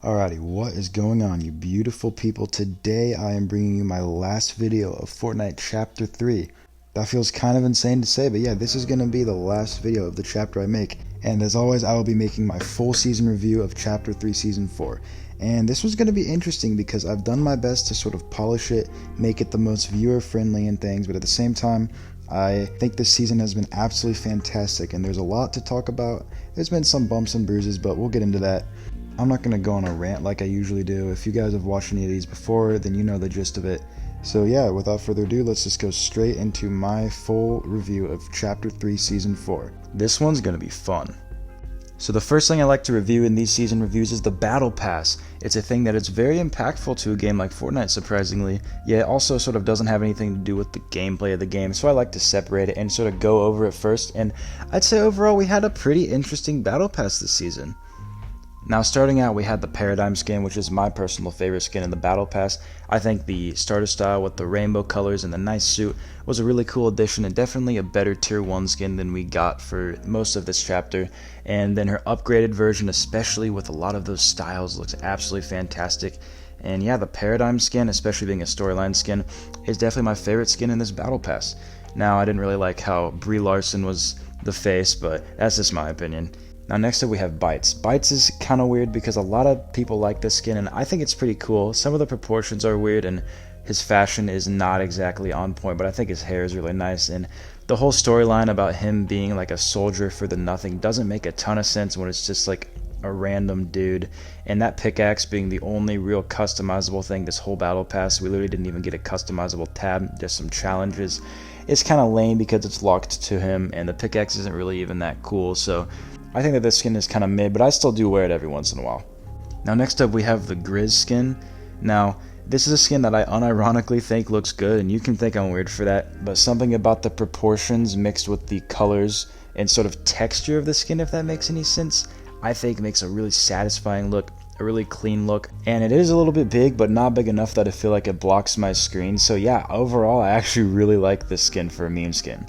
Alrighty, what is going on, you beautiful people? Today I am bringing you my last video of Fortnite Chapter 3. That feels kind of insane to say, but yeah, this is going to be the last video of the chapter I make. And as always, I will be making my full season review of Chapter 3 Season 4. And this was going to be interesting because I've done my best to sort of polish it, make it the most viewer-friendly and things, but at the same time, I think this season has been absolutely fantastic, and there's a lot to talk about. There's been some bumps and bruises, but we'll get into that. I'm not going to go on a rant like I usually do. If you guys have watched any of these before, then you know the gist of it. So yeah, without further ado, let's just go straight into my full review of Chapter 3 Season 4. This one's going to be fun. So the first thing I like to review in these season reviews is the Battle Pass. It's a thing that is very impactful to a game like Fortnite, surprisingly, yet also sort of doesn't have anything to do with the gameplay of the game, so I like to separate it and sort of go over it first, and I'd say overall we had a pretty interesting Battle Pass this season. Now, starting out, we had the Paradigm skin, which is my personal favorite skin in the Battle Pass. I think the starter style with the rainbow colors and the nice suit was a really cool addition and definitely a better tier 1 skin than we got for most of this chapter. And then her upgraded version, especially with a lot of those styles, looks absolutely fantastic. And yeah, the Paradigm skin, especially being a storyline skin, is definitely my favorite skin in this Battle Pass. Now, I didn't really like how Brie Larson was the face, but that's just my opinion. Now next up we have Bites. Bites is kind of weird because a lot of people like this skin and I think it's pretty cool. Some of the proportions are weird and his fashion is not exactly on point, but I think his hair is really nice, and the whole storyline about him being like a soldier for the nothing doesn't make a ton of sense when it's just like a random dude, and that pickaxe being the only real customizable thing this whole battle pass. We literally didn't even get a customizable tab, just some challenges. It's kind of lame because it's locked to him and the pickaxe isn't really even that cool, so I think that this skin is kind of mid, but I still do wear it every once in a while. Now next up we have the Grizz skin. Now this is a skin that I unironically think looks good, and you can think I'm weird for that, but something about the proportions mixed with the colors and sort of texture of the skin, if that makes any sense, I think makes a really satisfying look, a really clean look, and it is a little bit big, but not big enough that I feel like it blocks my screen. So yeah, overall I actually really like this skin for a meme skin.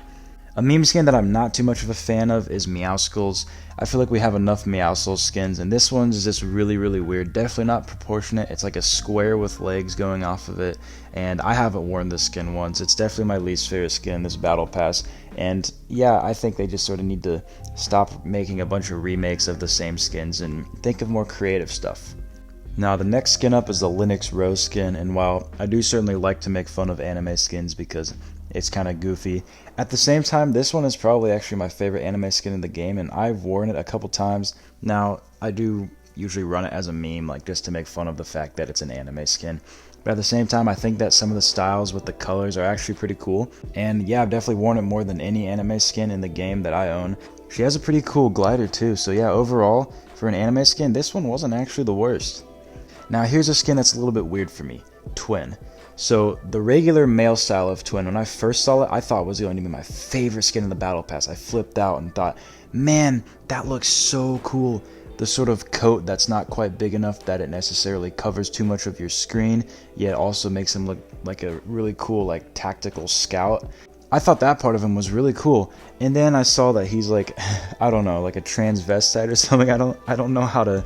A meme skin that I'm not too much of a fan of is Meowscles. I feel like we have enough Meowscles skins, and this one's just really weird. Definitely not proportionate. It's like a square with legs going off of it, and I haven't worn this skin once. It's definitely my least favorite skin in this Battle Pass, and yeah, I think they just sort of need to stop making a bunch of remakes of the same skins and think of more creative stuff. Now the next skin up is the Linux Rose skin, and while I do certainly like to make fun of anime skins because it's kind of goofy, at the same time this one is probably actually my favorite anime skin in the game, and I've worn it a couple times. Now I do usually run it as a meme, like just to make fun of the fact that it's an anime skin, but at the same time I think that some of the styles with the colors are actually pretty cool, and yeah, I've definitely worn it more than any anime skin in the game that I own. She has a pretty cool glider too, so yeah, overall for an anime skin this one wasn't actually the worst. Now here's a skin that's a little bit weird for me, Twin. So the regular male style of Twin, when I first saw it, I thought it was going to be my favorite skin in the Battle Pass. I flipped out and thought, man, that looks so cool. The sort of coat that's not quite big enough that it necessarily covers too much of your screen, yet also makes him look like a really cool, like, tactical scout. I thought that part of him was really cool, and then I saw that he's like, I don't know, like a transvestite or something. I don't know how to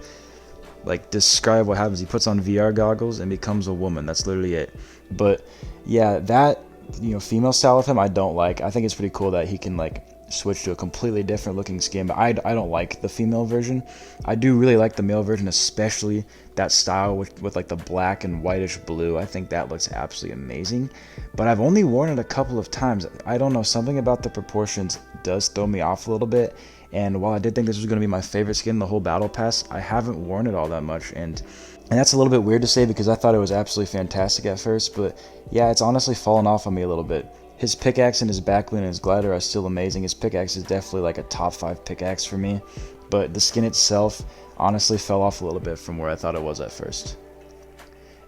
like describe what happens. He puts on VR goggles and becomes a woman. That's literally it. But yeah, that, you know, female style of him I don't like. I think it's pretty cool that he can like switch to a completely different looking skin, but I don't like the female version. I do really like the male version, especially that style with like the black and whitish blue. I think that looks absolutely amazing, but I've only worn it a couple of times. I don't know, something about the proportions does throw me off a little bit, and while I did think this was going to be my favorite skin in the whole Battle Pass, I haven't worn it all that much, and that's a little bit weird to say because I thought it was absolutely fantastic at first, but yeah, it's honestly fallen off on me a little bit. His pickaxe and his backbling and his glider are still amazing. His pickaxe is definitely like a top 5 pickaxe for me, but the skin itself honestly fell off a little bit from where I thought it was at first.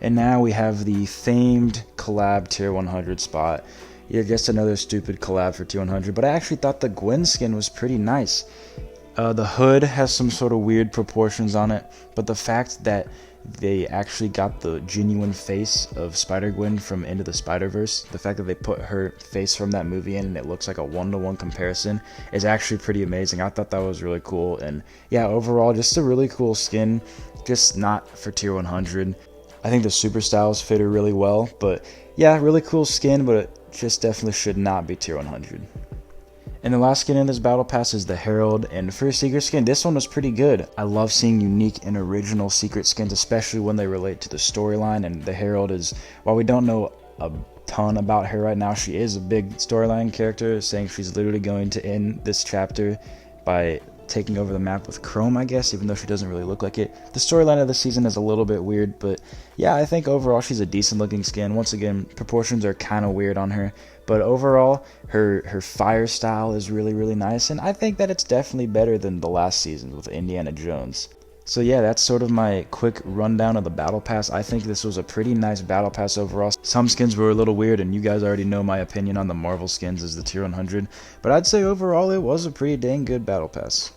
And now we have the famed collab tier 100 spot. Yeah, just another stupid collab for tier 100, but I actually thought the Gwen skin was pretty nice. The hood has some sort of weird proportions on it, but the fact that they actually got the genuine face of Spider-Gwen from Into the Spider-Verse, the fact that they put her face from that movie in and it looks like a one-to-one comparison is actually pretty amazing. I thought that was really cool, and yeah, overall just a really cool skin. just not for tier 100. I think the super styles fit her really well, but yeah, really cool skin, but it just definitely should not be tier 100. And the last skin in this battle pass is the Herald, and for a secret skin, this one was pretty good. I love seeing unique and original secret skins, especially when they relate to the storyline, and the Herald is, while we don't know a ton about her right now, she is a big storyline character, saying she's literally going to end this chapter by taking over the map with Chrome, I guess, even though she doesn't really look like it. The storyline of the season is a little bit weird, but yeah, I think overall she's a decent looking skin. Once again, proportions are kind of weird on her, but overall her fire style is really, really nice, and I think that it's definitely better than the last season with Indiana Jones. So yeah, that's sort of my quick rundown of the battle pass. I think this was a pretty nice battle pass overall. Some skins were a little weird, and you guys already know my opinion on the Marvel skins as the tier 100, but I'd say overall it was a pretty dang good battle pass.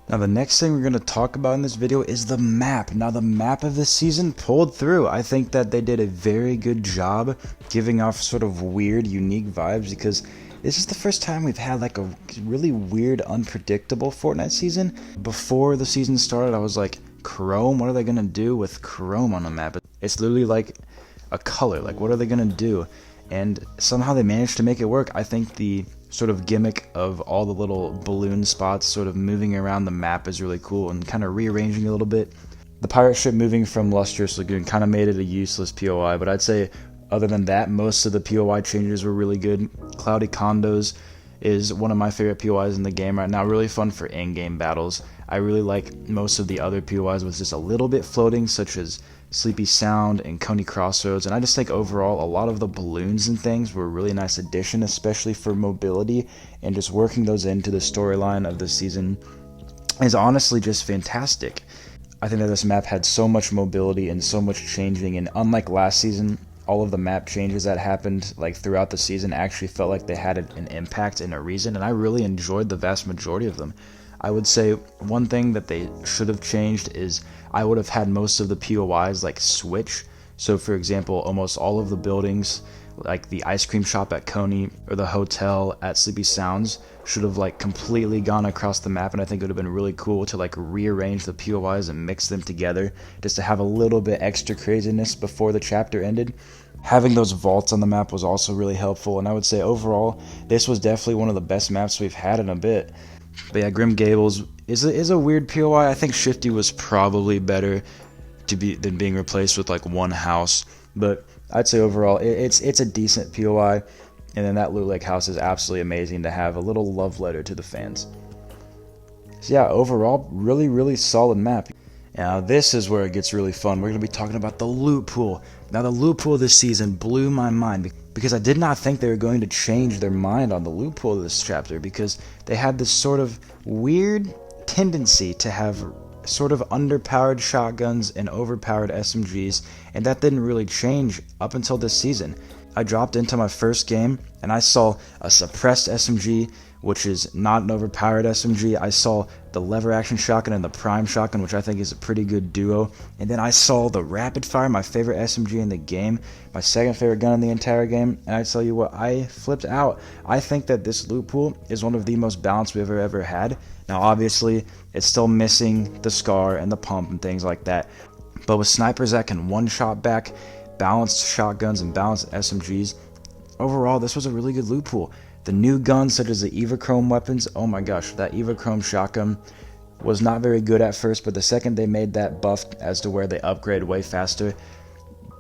Now the next thing we're going to talk about in this video is the map. Now the map of this season pulled through. I think that they did a very good job giving off sort of weird, unique vibes, because this is the first time we've had like a really weird, unpredictable Fortnite season. Before the season started, I was like, Chrome? What are they going to do with Chrome on the map? It's literally like a color. Like, what are they going to do? And somehow they managed to make it work. I think the sort of gimmick of all the little balloon spots sort of moving around the map is really cool and kind of rearranging a little bit. The pirate ship moving from Lustrous Lagoon kind of made it a useless POI, but I'd say other than that, most of the POI changes were really good. Cloudy Condos is one of my favorite POIs in the game right now. Really fun for in-game battles. I really like most of the other POIs with just a little bit floating, such as Sleepy Sound and Coney Crossroads, and I just think overall a lot of the balloons and things were a really nice addition, especially for mobility, and just working those into the storyline of the season is honestly just fantastic. I think that this map had so much mobility and so much changing, and unlike last season, all of the map changes that happened like throughout the season actually felt like they had an impact and a reason, and I really enjoyed the vast majority of them. I would say one thing that they should have changed is I would have had most of the POIs like switch. So for example, almost all of the buildings, like the ice cream shop at Coney or the hotel at Sleepy Sounds, should have like completely gone across the map, and I think it would have been really cool to like rearrange the POIs and mix them together just to have a little bit extra craziness before the chapter ended. Having those vaults on the map was also really helpful, and I would say overall this was definitely one of the best maps we've had in a bit. But yeah, Grim Gables is a weird POI. I think Shifty was probably better than being replaced with like one house, but I'd say overall it's a decent POI, and then that Loot Lake house is absolutely amazing to have a little love letter to the fans. So yeah, overall really, really solid map. Now this is where it gets really fun. We're going to be talking about the loot pool. Now the loot pool this season blew my mind, because I did not think they were going to change their mind on the loot pool this chapter, because they had this sort of weird tendency to have sort of underpowered shotguns and overpowered SMGs, and that didn't really change up until this season. I dropped into my first game and I saw a suppressed SMG, which is not an overpowered SMG. I saw the lever action shotgun and the prime shotgun, which I think is a pretty good duo. And then I saw the rapid fire, my favorite SMG in the game, my second favorite gun in the entire game. And I tell you what, I flipped out. I think that this loot pool is one of the most balanced we've ever had. Now obviously, it's still missing the SCAR and the pump and things like that. But with snipers that can one-shot back, balanced shotguns and balanced SMGs, overall this was a really good loot pool. The new guns such as the Evachrome weapons, oh my gosh, that Evachrome shotgun was not very good at first, but the second they made that buff as to where they upgrade way faster,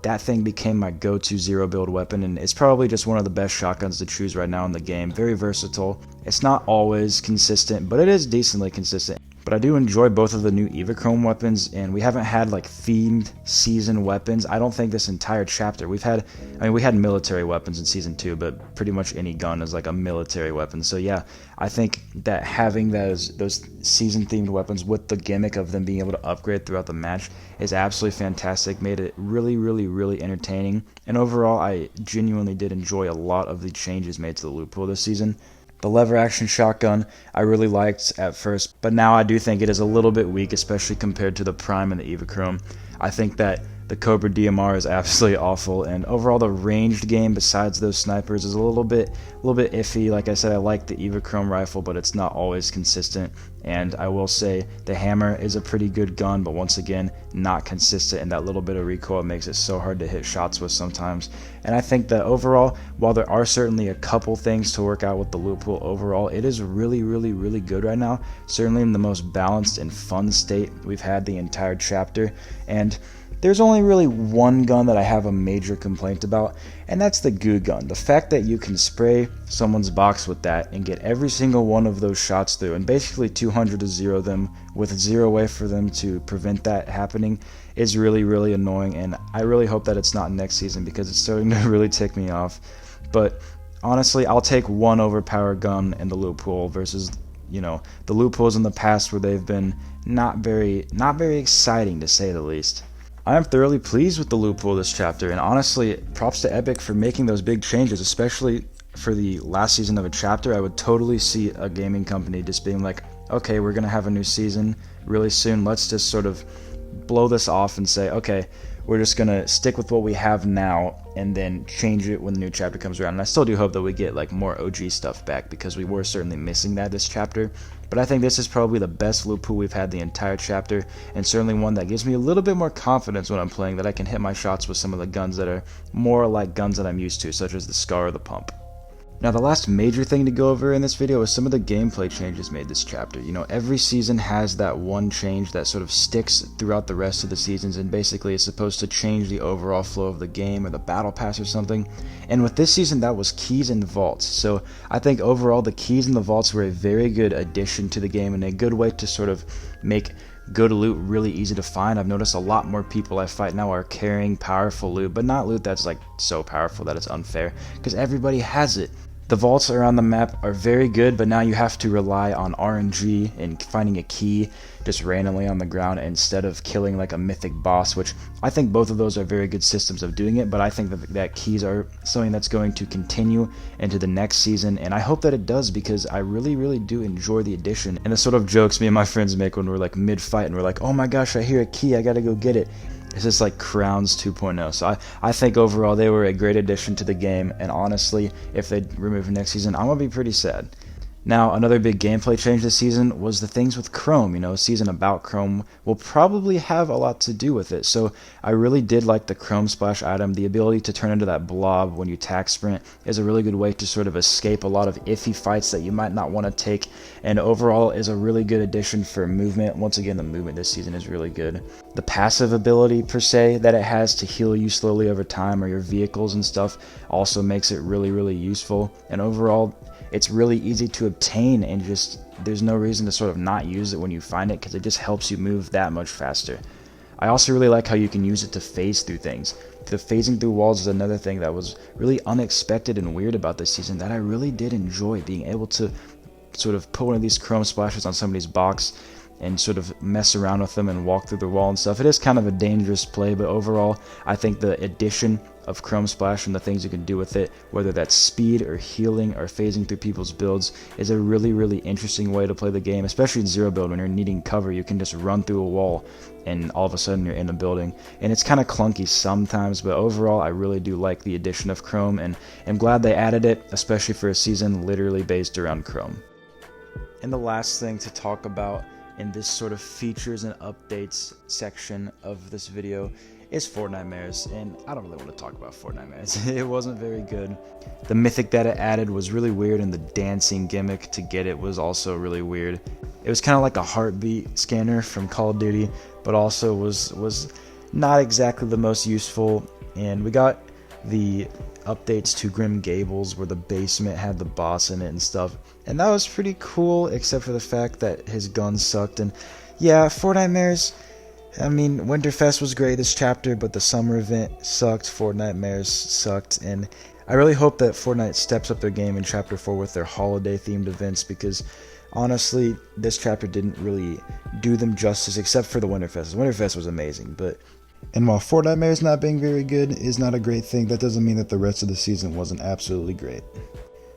that thing became my go-to zero build weapon, and it's probably just one of the best shotguns to choose right now in the game. Very versatile. It's not always consistent, but it is decently consistent. But I do enjoy both of the new Evachrome weapons, and we haven't had like themed season weapons. I don't think this entire chapter. We had military weapons in season 2, but pretty much any gun is like a military weapon. So yeah, I think that having those season themed weapons with the gimmick of them being able to upgrade throughout the match is absolutely fantastic. Made it really, really, really entertaining. And overall, I genuinely did enjoy a lot of the changes made to the loot pool this season. The lever action shotgun I really liked at first, but now I do think it is a little bit weak, especially compared to the Prime and the Evachrome. I think that The Cobra DMR is absolutely awful, and overall the ranged game besides those snipers is a little bit iffy. Like I said, I like the Evachrome rifle, but it's not always consistent. And I will say the hammer is a pretty good gun, but once again, not consistent, and that little bit of recoil makes it so hard to hit shots with sometimes. And I think that overall, while there are certainly a couple things to work out with the loot pool, overall it is really good right now. Certainly in the most balanced and fun state we've had the entire chapter. And there's only really one gun that I have a major complaint about, and that's the goo gun. The fact that you can spray someone's box with that and get every single one of those shots through, and basically 200 to 0 them with zero way for them to prevent that happening, is really annoying. And I really hope that it's not next season, because it's starting to really tick me off. But honestly, I'll take one overpowered gun in the loot pool versus, you know, the loot pools in the past where they've been not very exciting, to say the least. I am thoroughly pleased with the loot pool this chapter, and honestly, props to Epic for making those big changes, especially for the last season of a chapter. I would totally see a gaming company just being like, okay, we're going to have a new season really soon, let's just sort of blow this off and say, okay, we're just going to stick with what we have now and then change it when the new chapter comes around. And I still do hope that we get like more OG stuff back, because we were certainly missing that this chapter. But I think this is probably the best loot pool we've had the entire chapter, and certainly one that gives me a little bit more confidence when I'm playing, that I can hit my shots with some of the guns that are more like guns that I'm used to, such as the Scar or the Pump. Now, the last major thing to go over in this video is some of the gameplay changes made this chapter. You know, every season has that one change that sort of sticks throughout the rest of the seasons, and basically is supposed to change the overall flow of the game or the battle pass or something. And with this season, that was keys and vaults. So I think overall the keys and the vaults were a very good addition to the game, and a good way to sort of make good loot really easy to find. I've noticed a lot more people I fight now are carrying powerful loot, but not loot that's like so powerful that it's unfair, because everybody has it. The vaults around the map are very good, but now you have to rely on RNG and finding a key just randomly on the ground instead of killing like a mythic boss, which I think both of those are very good systems of doing it. But I think that keys are something that's going to continue into the next season, and I hope that it does, because I really do enjoy the addition and the sort of jokes me and my friends make when we're like mid-fight and we're like, oh my gosh, I hear a key, I gotta go get it. It's just like Crowns 2.0. So I think overall they were a great addition to the game, and honestly, if they remove next season, I'm going to be pretty sad. Now, another big gameplay change this season was the things with Chrome. You know, a season about Chrome will probably have a lot to do with it. So I really did like the Chrome Splash item. The ability to turn into that blob when you tack sprint is a really good way to sort of escape a lot of iffy fights that you might not want to take, and overall is a really good addition for movement. Once again, the movement this season is really good. The passive ability per se that it has to heal you slowly over time, or your vehicles and stuff, also makes it really useful. And overall, it's really easy to obtain, and just there's no reason to sort of not use it when you find it, because it just helps you move that much faster. I also really like how you can use it to phase through things. The phasing through walls is another thing that was really unexpected and weird about this season that I really did enjoy, being able to sort of put one of these chrome splashes on somebody's box and sort of mess around with them and walk through the wall and stuff. It is kind of a dangerous play, but overall I think the addition of Chrome Splash and the things you can do with it, whether that's speed or healing or phasing through people's builds, is a really interesting way to play the game, especially in zero build. When you're needing cover, you can just run through a wall and all of a sudden you're in a building. And it's kind of clunky sometimes, but overall I really do like the addition of Chrome, and I'm glad they added it, especially for a season literally based around Chrome. And the last thing to talk about in this sort of features and updates section of this video is Fortnite, and I don't really want to talk about Fortnite. It wasn't very good. The mythic that it added was really weird, and the dancing gimmick to get it was also really weird. It was kind of like a heartbeat scanner from Call of Duty, but also was not exactly the most useful. And we got the updates to Grim Gables where the basement had the boss in it and stuff, and that was pretty cool, except for the fact that his gun sucked. And yeah, Fortnite, I mean, Winterfest was great this chapter, but the summer event sucked. Fortnite sucked, and I really hope that Fortnite steps up their game in Chapter 4 with their holiday-themed events, because honestly, this chapter didn't really do them justice, except for the Winterfest. Winterfest was amazing, and while Fortnite not being very good is not a great thing, that doesn't mean that the rest of the season wasn't absolutely great.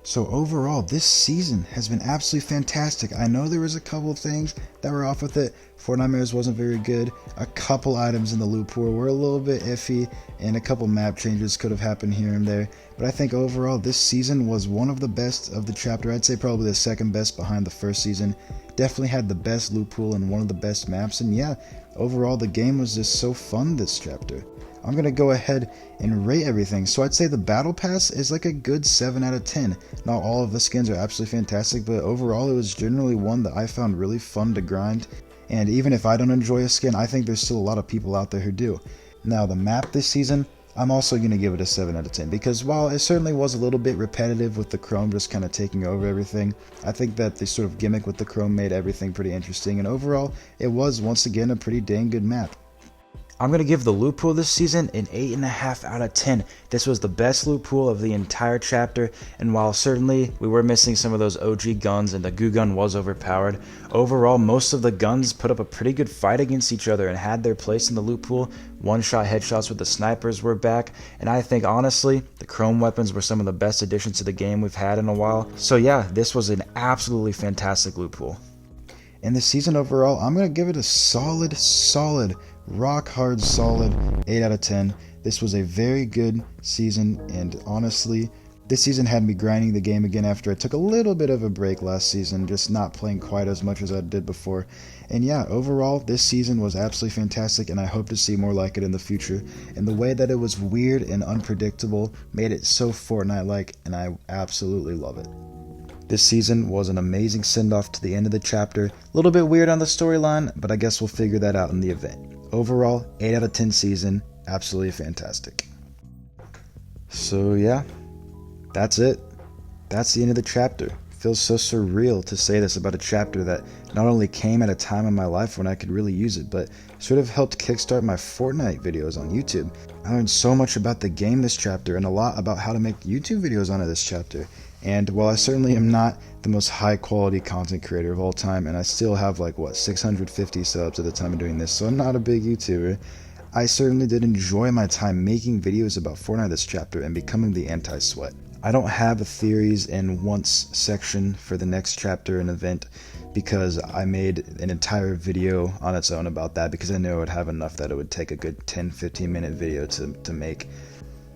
So overall, this season has been absolutely fantastic. I know there was a couple of things that were off with it. Fortnite wasn't very good. A couple items in the loot pool were a little bit iffy, and a couple map changes could have happened here and there. But I think overall, this season was one of the best of the chapter. I'd say probably the second best behind the first season. Definitely had the best loot pool and one of the best maps. And yeah, overall, the game was just so fun this chapter. I'm going to go ahead and rate everything. So I'd say the Battle Pass is like a good 7 out of 10. Not all of the skins are absolutely fantastic, but overall it was generally one that I found really fun to grind. And even if I don't enjoy a skin, I think there's still a lot of people out there who do. Now the map this season, I'm also going to give it a 7 out of 10 because while it certainly was a little bit repetitive with the chrome just kind of taking over everything, I think that the sort of gimmick with the chrome made everything pretty interesting, and overall it was once again a pretty dang good map. I'm going to give the loot pool this season an 8.5 out of 10. This was the best loot pool of the entire chapter, and while certainly we were missing some of those OG guns and the goo gun was overpowered, overall most of the guns put up a pretty good fight against each other and had their place in the loot pool. One-shot headshots with the snipers were back, and I think honestly the chrome weapons were some of the best additions to the game we've had in a while. So yeah, this was an absolutely fantastic loot pool. And the season overall, I'm going to give it a solid, rock hard solid 8 out of 10. This was a very good season, and honestly, this season had me grinding the game again after I took a little bit of a break last season, just not playing quite as much as I did before. And yeah, overall, this season was absolutely fantastic, and I hope to see more like it in the future. And the way that it was weird and unpredictable made it so Fortnite-like, and I absolutely love it. This season was an amazing send-off to the end of the chapter. A little bit weird on the storyline, but I guess we'll figure that out in the event. Overall, 8 out of 10 season, absolutely fantastic. So yeah, that's it. That's the end of the chapter. Feels so surreal to say this about a chapter that not only came at a time in my life when I could really use it, but sort of helped kickstart my Fortnite videos on YouTube. I learned so much about the game this chapter and a lot about how to make YouTube videos on this chapter. And while I certainly am not the most high quality content creator of all time, and I still have 650 subs at the time of doing this, so I'm not a big YouTuber, I certainly did enjoy my time making videos about Fortnite this chapter and becoming the anti-sweat. I don't have a theories and wants section for the next chapter and event because I made an entire video on its own about that because I knew I would have enough that it would take a good 10-15 minute video to make.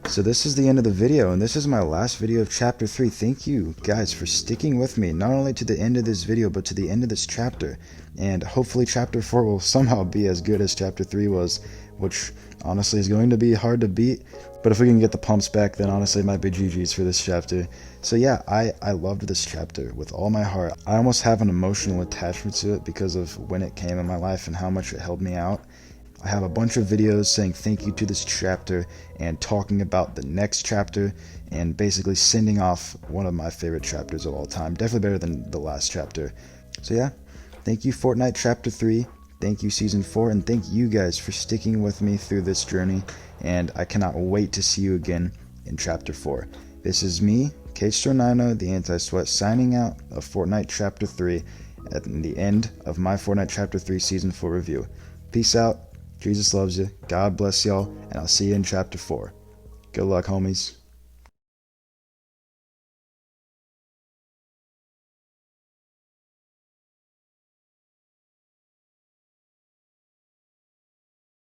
So this is the end of the video, and this is my last video of Chapter 3. Thank you guys for sticking with me, not only to the end of this video, but to the end of this chapter. And hopefully Chapter 4 will somehow be as good as Chapter 3 was, which honestly is going to be hard to beat. But if we can get the pumps back, then honestly it might be GG's for this chapter. So yeah, I loved this chapter with all my heart. I almost have an emotional attachment to it because of when it came in my life and how much it helped me out. I have a bunch of videos saying thank you to this chapter and talking about the next chapter and basically sending off one of my favorite chapters of all time. Definitely better than the last chapter. So yeah, thank you Fortnite Chapter 3, thank you Season 4, and thank you guys for sticking with me through this journey, and I cannot wait to see you again in Chapter 4. This is me, K-Star9, the Anti-Sweat, signing out of Fortnite Chapter 3 at the end of my Fortnite Chapter 3 Season 4 review. Peace out. Jesus loves you. God bless y'all, and I'll see you in Chapter 4. Good luck, homies.